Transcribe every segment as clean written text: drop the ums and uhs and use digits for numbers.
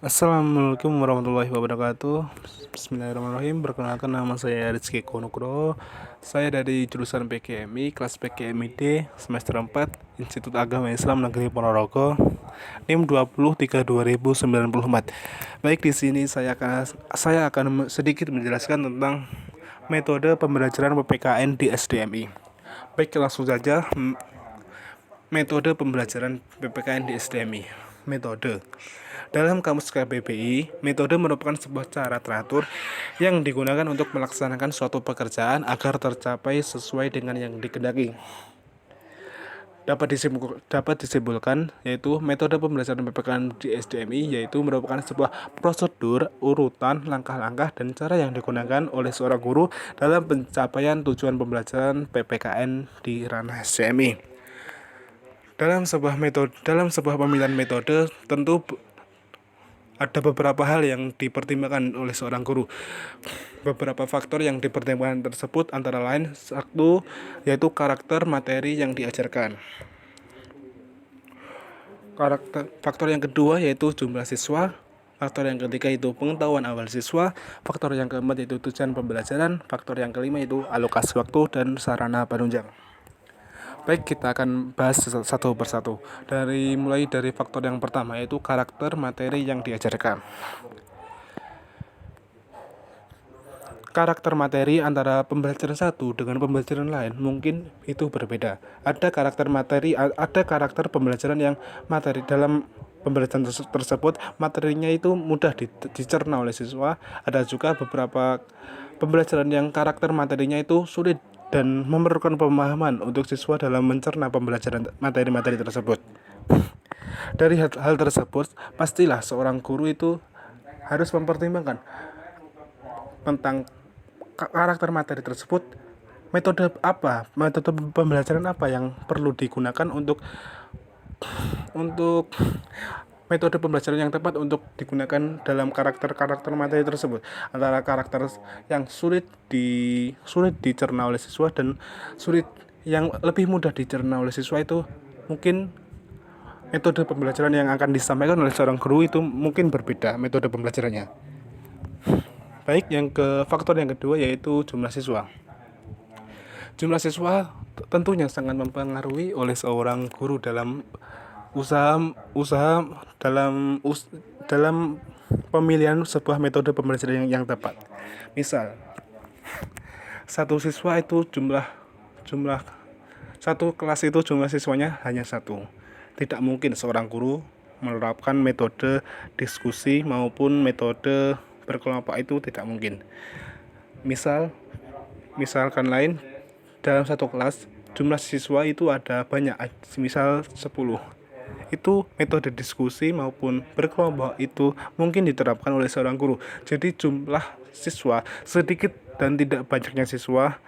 Assalamualaikum warahmatullahi wabarakatuh. Bismillahirrahmanirrahim. Perkenalkan, nama saya Rizky Konukro. Saya dari jurusan PGMI, kelas PGMI D, semester 4, Institut Agama Islam Negeri Ponorogo, NIM 20 3 2094. Baik, di sini saya akan sedikit menjelaskan tentang metode pembelajaran PPKN di SDMI. Baik, langsung saja. Metode pembelajaran PPKN di SDMI. Metode. Dalam Kamus KBBI, metode merupakan sebuah cara teratur yang digunakan untuk melaksanakan suatu pekerjaan agar tercapai sesuai dengan yang dikehendaki. Dapat disimpulkan yaitu metode pembelajaran PPKN di SDMI yaitu merupakan sebuah prosedur, urutan, langkah-langkah, dan cara yang digunakan oleh seorang guru dalam pencapaian tujuan pembelajaran PPKN di ranah SDMI. Dalam sebuah pemilihan metode tentu ada beberapa hal yang dipertimbangkan oleh seorang guru. Beberapa faktor yang dipertimbangkan tersebut antara lain satu, yaitu karakter materi yang diajarkan. Faktor yang kedua yaitu jumlah siswa. Faktor yang ketiga itu pengetahuan awal siswa. Faktor yang keempat yaitu tujuan pembelajaran. Faktor yang kelima itu alokasi waktu dan sarana penunjang. Baik, kita akan bahas satu persatu. Mulai dari faktor yang pertama, yaitu karakter materi yang diajarkan. Karakter materi antara pembelajaran satu dengan pembelajaran lain mungkin itu berbeda. Ada karakter pembelajaran yang materi dalam pembelajaran tersebut materinya itu mudah dicerna oleh siswa. Ada juga beberapa pembelajaran yang karakter materinya itu sulit dan memerlukan pemahaman untuk siswa dalam mencerna pembelajaran materi-materi tersebut. Dari hal tersebut, pastilah seorang guru itu harus mempertimbangkan tentang karakter materi tersebut, metode pembelajaran apa yang perlu digunakan untuk metode pembelajaran yang tepat untuk digunakan dalam karakter materi tersebut. Antara karakter yang sulit dicerna oleh siswa dan yang lebih mudah dicerna oleh siswa itu mungkin metode pembelajaran yang akan disampaikan oleh seorang guru itu mungkin berbeda metode pembelajarannya. Baik, faktor yang kedua yaitu jumlah siswa. Jumlah siswa tentunya sangat mempengaruhi oleh seorang guru dalam usaha dalam pemilihan sebuah metode pembelajaran yang tepat. Misal, satu kelas itu jumlah siswanya hanya satu. Tidak mungkin seorang guru menerapkan metode diskusi maupun metode berkelompok, itu tidak mungkin. Misalkan lain, dalam satu kelas jumlah siswa itu ada banyak, misal 10. Itu metode diskusi maupun berkelompok itu mungkin diterapkan oleh seorang guru. Jadi jumlah siswa sedikit dan tidak banyaknya siswa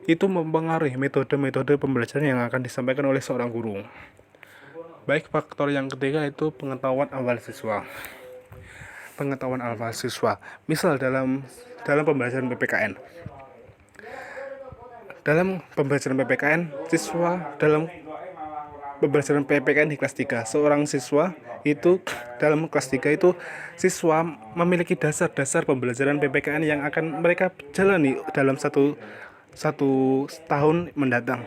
itu mempengaruhi metode pembelajaran yang akan disampaikan oleh seorang guru. Baik, faktor yang ketiga itu pengetahuan awal siswa. Misal dalam pembelajaran PPKN. Dalam pembelajaran PPKN di kelas 3, seorang siswa itu dalam kelas 3 itu siswa memiliki dasar-dasar pembelajaran PPKN yang akan mereka jalani dalam satu tahun mendatang.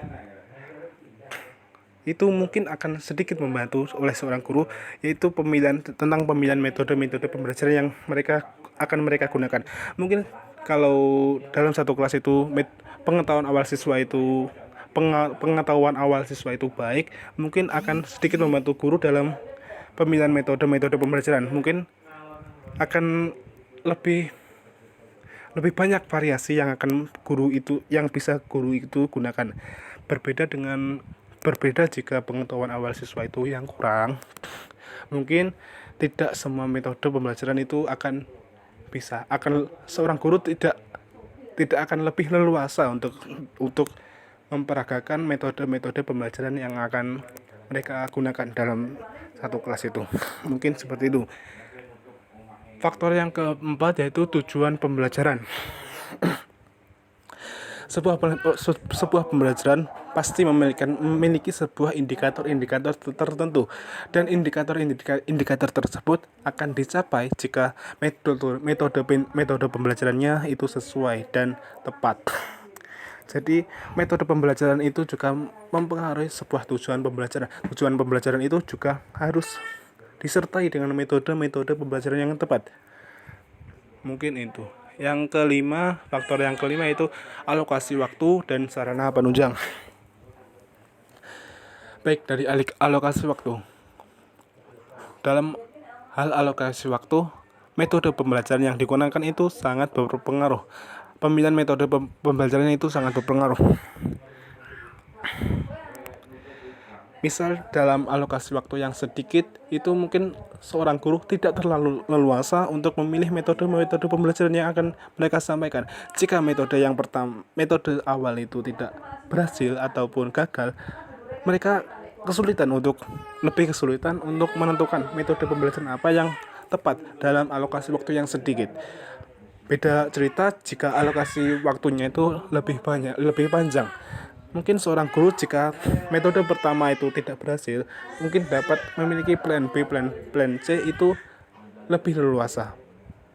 Itu mungkin akan sedikit membantu oleh seorang guru, yaitu pemilihan metode pembelajaran yang mereka gunakan. Mungkin kalau dalam satu kelas itu pengetahuan awal siswa itu baik, mungkin akan sedikit membantu guru dalam pemilihan metode pembelajaran. Mungkin akan lebih banyak variasi yang bisa guru itu gunakan. Berbeda jika pengetahuan awal siswa itu yang kurang, mungkin tidak semua metode pembelajaran itu akan bisa. Seorang guru tidak akan lebih leluasa untuk memperagakan metode pembelajaran yang akan mereka gunakan dalam satu kelas itu. Mungkin seperti itu. Faktor yang keempat yaitu tujuan pembelajaran. sebuah pembelajaran pasti memiliki sebuah indikator-indikator tertentu, dan indikator tersebut akan dicapai jika metode pembelajarannya itu sesuai dan tepat. Jadi metode pembelajaran itu juga mempengaruhi sebuah tujuan pembelajaran. Tujuan pembelajaran itu juga harus disertai dengan metode pembelajaran yang tepat. Mungkin itu. Faktor yang kelima itu alokasi waktu dan sarana penunjang. Baik, dari alokasi waktu. Dalam hal alokasi waktu, metode pembelajaran yang digunakan itu sangat berpengaruh. Pemilihan metode pembelajaran itu sangat berpengaruh. Misal dalam alokasi waktu yang sedikit, itu mungkin seorang guru tidak terlalu leluasa untuk memilih metode pembelajaran yang akan mereka sampaikan. Jika metode awal itu tidak berhasil ataupun gagal, mereka lebih kesulitan untuk menentukan metode pembelajaran apa yang tepat dalam alokasi waktu yang sedikit. Beda cerita jika alokasi waktunya itu lebih panjang. Mungkin seorang guru jika metode pertama itu tidak berhasil, mungkin dapat memiliki plan B, plan C itu lebih leluasa.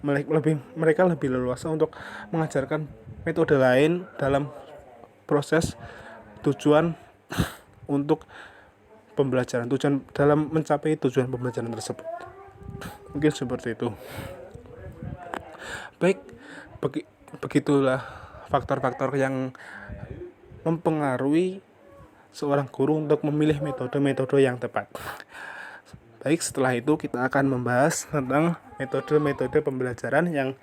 Mereka lebih leluasa untuk mengajarkan metode lain dalam proses tujuan untuk pembelajaran, tujuan dalam mencapai tujuan pembelajaran tersebut. Mungkin seperti itu. Baik, begitulah faktor-faktor yang mempengaruhi seorang guru untuk memilih metode-metode yang tepat. Baik, setelah itu kita akan membahas tentang metode-metode pembelajaran yang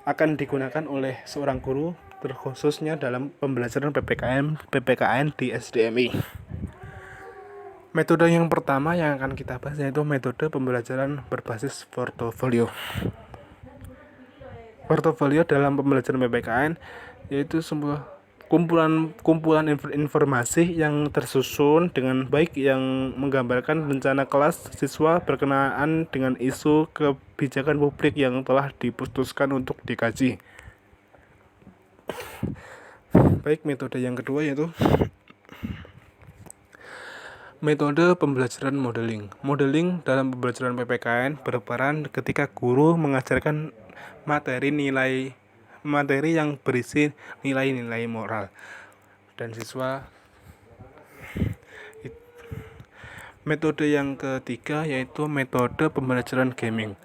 akan digunakan oleh seorang guru, terkhususnya dalam pembelajaran PPKN di SDMI. Metode yang pertama yang akan kita bahas yaitu metode pembelajaran berbasis portofolio. Portofolio dalam pembelajaran PPKN yaitu sebuah kumpulan informasi yang tersusun dengan baik yang menggambarkan rencana kelas siswa berkenaan dengan isu kebijakan publik yang telah diputuskan untuk dikaji. Baik, metode yang kedua yaitu metode pembelajaran modeling. Modeling dalam pembelajaran PPKN berperan ketika guru mengajarkan materi yang berisi nilai-nilai moral dan siswa. Metode yang ketiga yaitu metode pembelajaran gaming.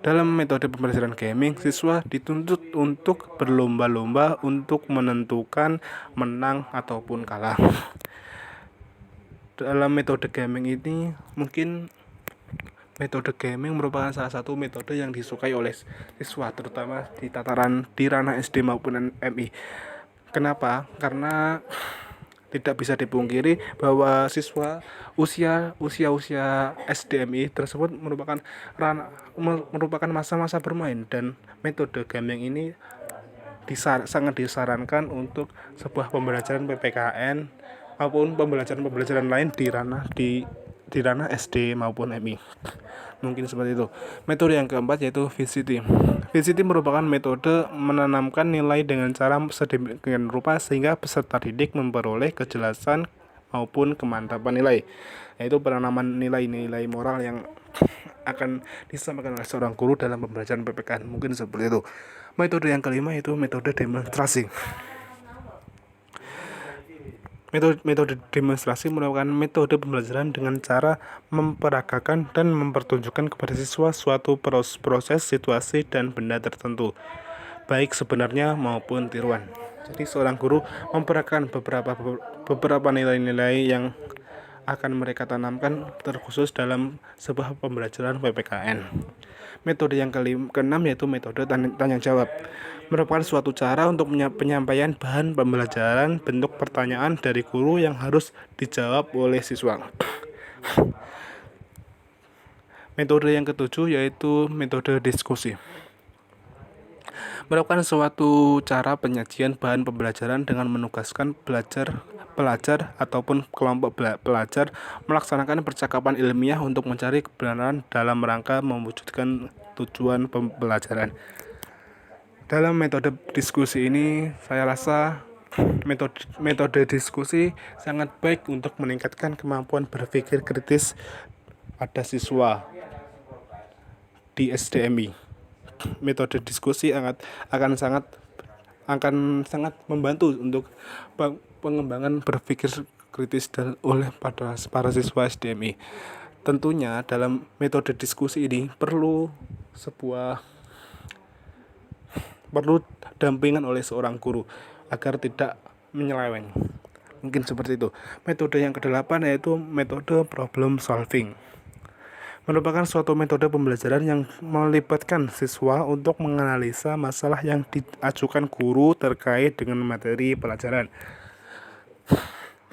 Dalam metode pembelajaran gaming, siswa dituntut untuk berlomba-lomba untuk menentukan menang ataupun kalah. Dalam metode gaming ini, mungkin metode gaming merupakan salah satu metode yang disukai oleh siswa, terutama di ranah SD maupun MI. Kenapa? Karena tidak bisa dipungkiri bahwa siswa usia SDMI tersebut merupakan masa-masa bermain, dan metode gaming ini sangat disarankan untuk sebuah pembelajaran PPKN maupun pembelajaran lain di ranah SD maupun MI. Mungkin seperti itu. Metode yang keempat yaitu VCT. VCT merupakan metode menanamkan nilai dengan cara sedemikian rupa sehingga peserta didik memperoleh kejelasan maupun kemantapan nilai, yaitu penanaman nilai-nilai moral yang akan disampaikan oleh seorang guru dalam pembelajaran PPKN. Mungkin seperti itu. Metode yang kelima yaitu metode demonstrasi. Metode demonstrasi merupakan metode pembelajaran dengan cara memperagakan dan mempertunjukkan kepada siswa suatu proses, situasi, dan benda tertentu, baik sebenarnya maupun tiruan. Jadi seorang guru memperagakan beberapa nilai-nilai yang akan mereka tanamkan terkhusus dalam sebuah pembelajaran PPKN. Metode yang keenam yaitu metode tanya jawab. Merupakan suatu cara untuk penyampaian bahan pembelajaran bentuk pertanyaan dari guru yang harus dijawab oleh siswa. Metode yang ketujuh yaitu metode diskusi. Merupakan suatu cara penyajian bahan pembelajaran dengan menugaskan pelajar ataupun kelompok pelajar melaksanakan percakapan ilmiah untuk mencari kebenaran dalam rangka mewujudkan tujuan pembelajaran. Dalam metode diskusi ini, saya rasa Metode diskusi sangat baik untuk meningkatkan kemampuan berpikir kritis pada siswa di SDMI. Metode diskusi akan sangat akan sangat membantu untuk pengembangan berpikir kritis oleh para siswa SDMI. Tentunya dalam metode diskusi ini perlu dampingan oleh seorang guru agar tidak menyeleweng. Mungkin seperti itu. Metode yang kedelapan yaitu metode problem solving. Merupakan suatu metode pembelajaran yang melibatkan siswa untuk menganalisa masalah yang diajukan guru terkait dengan materi pelajaran.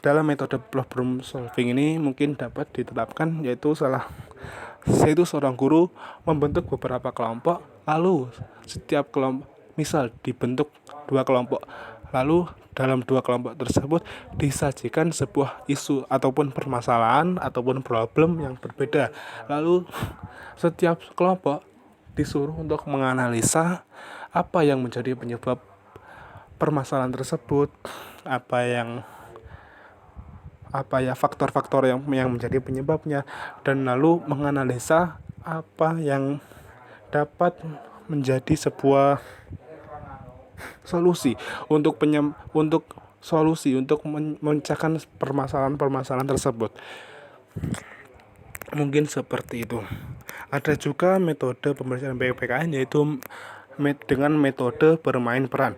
Dalam metode problem solving ini mungkin dapat diterapkan yaitu seorang guru membentuk beberapa kelompok, lalu setiap kelompok misal dibentuk 2 kelompok, lalu dalam 2 kelompok tersebut disajikan sebuah isu ataupun permasalahan ataupun problem yang berbeda. Lalu setiap kelompok disuruh untuk menganalisa apa yang menjadi penyebab permasalahan tersebut, apa ya faktor-faktor yang menjadi penyebabnya, dan lalu menganalisa apa yang dapat menjadi sebuah solusi untuk memecahkan permasalahan tersebut. Mungkin seperti itu. Ada juga metode pembelajaran PPKN yaitu dengan metode bermain peran.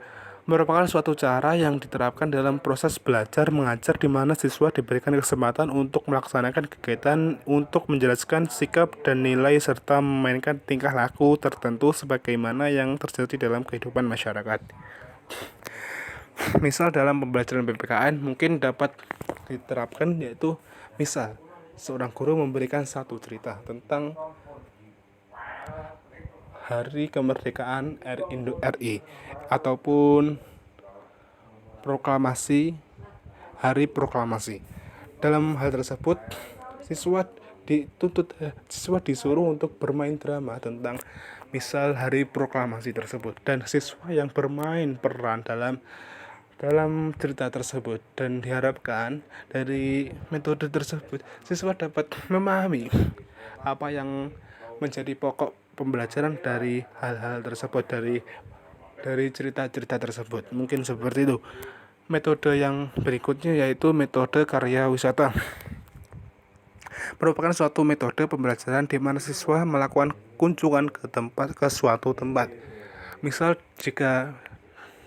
Merupakan suatu cara yang diterapkan dalam proses belajar mengajar di mana siswa diberikan kesempatan untuk melaksanakan kegiatan untuk menjelaskan sikap dan nilai serta memainkan tingkah laku tertentu sebagaimana yang terjadi dalam kehidupan masyarakat. Misal dalam pembelajaran PPKN mungkin dapat diterapkan yaitu misal seorang guru memberikan satu cerita tentang hari kemerdekaan RI ataupun hari proklamasi. Dalam hal tersebut siswa disuruh untuk bermain drama tentang misal hari proklamasi tersebut, dan siswa yang bermain peran dalam cerita tersebut, dan diharapkan dari metode tersebut siswa dapat memahami apa yang menjadi pokok pembelajaran dari hal-hal tersebut, dari cerita-cerita tersebut. Mungkin seperti itu. Metode yang berikutnya yaitu metode karya wisata. Merupakan suatu metode pembelajaran di mana siswa melakukan kunjungan ke suatu tempat. Misal jika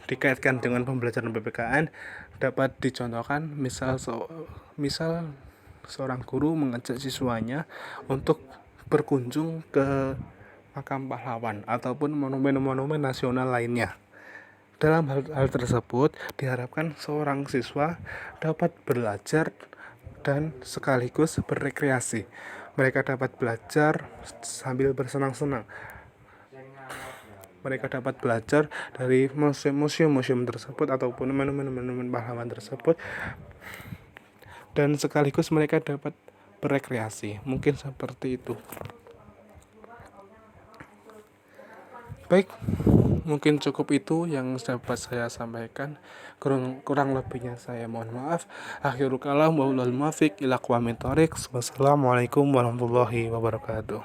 dikaitkan dengan pembelajaran PPKN dapat dicontohkan misal seorang guru mengajak siswanya untuk berkunjung ke makam pahlawan ataupun monumen-monumen nasional lainnya. Dalam hal tersebut diharapkan seorang siswa dapat belajar dan sekaligus berrekreasi. Mereka dapat belajar sambil bersenang-senang. Mereka dapat belajar dari museum-museum tersebut ataupun monumen-monumen pahlawan tersebut, dan sekaligus mereka dapat berekreasi. Mungkin seperti itu. Baik, mungkin cukup itu yang dapat saya sampaikan. Kurang lebihnya saya mohon maaf. Akhirul kalam wallahul muwaffiq ila aqwamit thoriq. Wassalamualaikum warahmatullahi wabarakatuh.